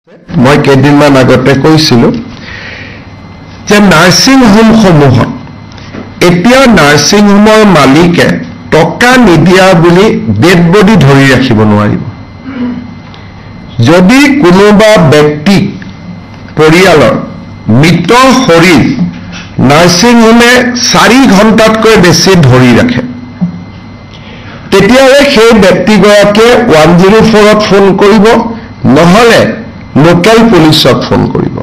মই কেইদিনমান আগতে কৈছিলোঁ যে নাৰ্ছিং হোমসমূহত এতিয়া নাৰ্ছিং হোমৰ মালিকে টকা নিদিয়া বুলি ডেড বডি ধৰি ৰাখিব নোৱাৰিব। যদি কোনোবা ব্যক্তিক পৰিয়ালৰ মৃত শৰীৰ নাৰ্ছিং হোমে 4 ঘণ্টাতকৈ বেছি ধৰি ৰাখে, তেতিয়াহ'লে সেই ব্যক্তিগৰাকীয়ে 104ত ফোন কৰিব, নহ'লে লোকেল পুলিচত ফোন কৰিব।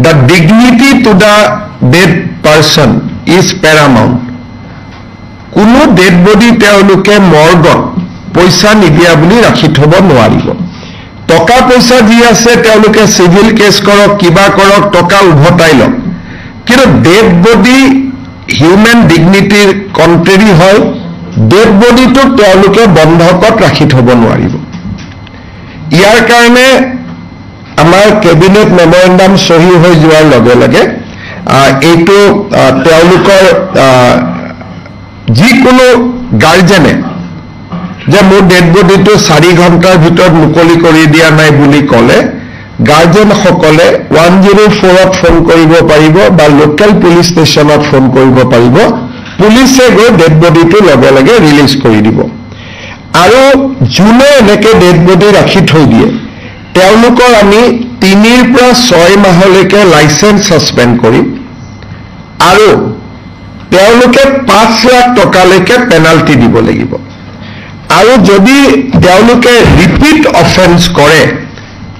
The dignity to the dead person is paramount. কোনো ডেড বডি তেওঁলোকে মৰ্গত পইচা নিদিয়া বুলি ৰাখি থব নোৱাৰিব। টকা পইচা যি আছে তেওঁলোকে চিভিল কেছ কৰক, কিবা কৰক, টকা উভতাই লওক, কিন্তু ডেড বডি হিউমেন ডিগনিটিৰ কণ্ট্ৰেৰী হয়। ডেড বডিটো তেওঁলোকে বন্ধকত ৰাখি থব নোৱাৰিব। ইয়াৰ কাৰণে আমাৰ কেবিনেট মেমৰেণ্ডাম চহী হৈ যোৱাৰ লগে লগে এইটো তেওঁলোকৰ যিকোনো গাৰ্জেনে যে মোৰ ডেড বডিটো 4 ঘণ্টাৰ ভিতৰত মুকলি কৰি দিয়া নাই বুলি ক'লে, গাৰ্জেনসকলে 104ত ফোন কৰিব পাৰিব বা লোকেল পুলিচ ষ্টেচনত ফোন কৰিব পাৰিব। পুলিচে গৈ ডেড বডিটো লগে লগে ৰিলিজ কৰি দিব। আৰু যোনে এনেকৈ ডেড বডি ৰাখি থৈ দিয়ে তেওঁলোকৰ আমি 3 পৰা 6 মাহলৈকে লাইচেন্স ছাছপেণ্ড কৰিম আৰু তেওঁলোকে 5 লাখ টকালৈকে পেনাল্টি দিব লাগিব। আৰু যদি তেওঁলোকে ৰিপিট অফেন্স কৰে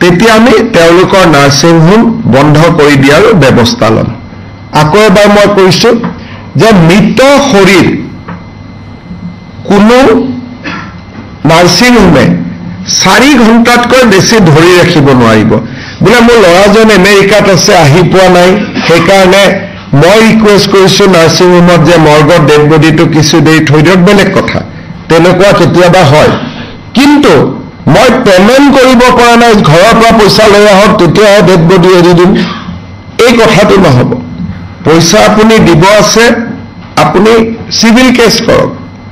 তেতিয়া আমি তেওঁলোকৰ নাৰ্ছিং হোম বন্ধ কৰি দিয়াৰ ব্যৱস্থা ল'ম। আকৌ এবাৰ মই কৈছোঁ যে মৃত শৰীৰ কোনো নাৰ্ছিং হোমে 4 ঘণ্টাতকৈ বেছি ধৰি ৰাখিব নোৱাৰিব। বোলে মোৰ ল'ৰাজন আমেৰিকাত আছে, আহি পোৱা নাই, সেইকাৰণে মই ৰিকুৱেষ্ট কৰিছোঁ নাৰ্ছিং হোমত যে মৰ্গত ডেড বডিটো কিছু দেৰি থৈ দিয়ক, বেলেগ কথা, তেনেকুৱা কেতিয়াবা হয়। কিন্তু মই পেমেণ্ট কৰিব পৰা নাই, ঘৰৰ পৰা পইচা লৈ আহক, তেতিয়াহে ডেড বডি এৰি দিম, এই কথাটো নহ'ব। পইচা আপুনি দিব আছে, আপুনি চিভিল কেছ কৰক,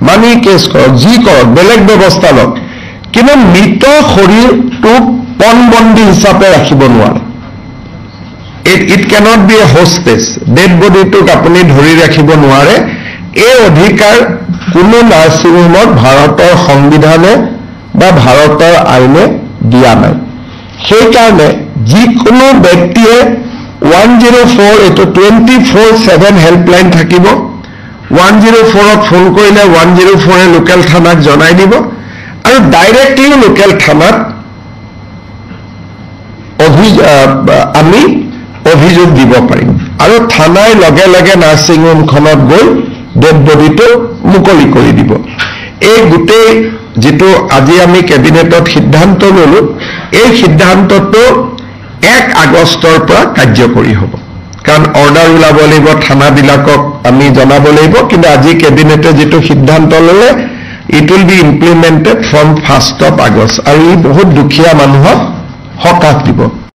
মানি কেছ কৰক, যি কৰক, বেলেগ ব্যৱস্থা লওক, কিন্তু মৃত শৰীৰটোক পণবন্দী হিচাপে ৰাখিব নোৱাৰে। It cannot be a hostage. Dead বডিটোক আপুনি ধৰি ৰাখিব নোৱাৰে। এই অধিকাৰ কোনো নাৰ্ছিং হোমত ভাৰতৰ সংবিধানে বা ভাৰতৰ আইনে দিয়া নাই। সেইকাৰণে যিকোনো ব্যক্তিয়ে 104, এইটো 24/7 হেল্পলাইন থাকিব। 104ত ফোন কৰিলে 104এ লোকেল থানাক জনাই দিব আৰু ডাইৰেক্টলি লোকেল থানাত আমি অভিযোগ দিব পাৰিম আৰু থানাই লগে লগে নাৰ্ছিং হোমখনত গৈ ডেড বডিটো মুকলি কৰি দিব। এই গোটেই যিটো আজি আমি কেবিনেটত সিদ্ধান্ত ল'লো, এই সিদ্ধান্তটো 1 আগষ্টৰ পৰা কাৰ্যকৰী হ'ব। কাৰণ অৰ্ডাৰ ওলাব লাগিব, থানাবিলাকক আমি জনাব লাগিব, কিন্তু আজি কেবিনেটে যিটো সিদ্ধান্ত ল'লে it will be implemented from 1st August আৰু ই বহুত দুখীয়া মানুহক সকাহ দিব।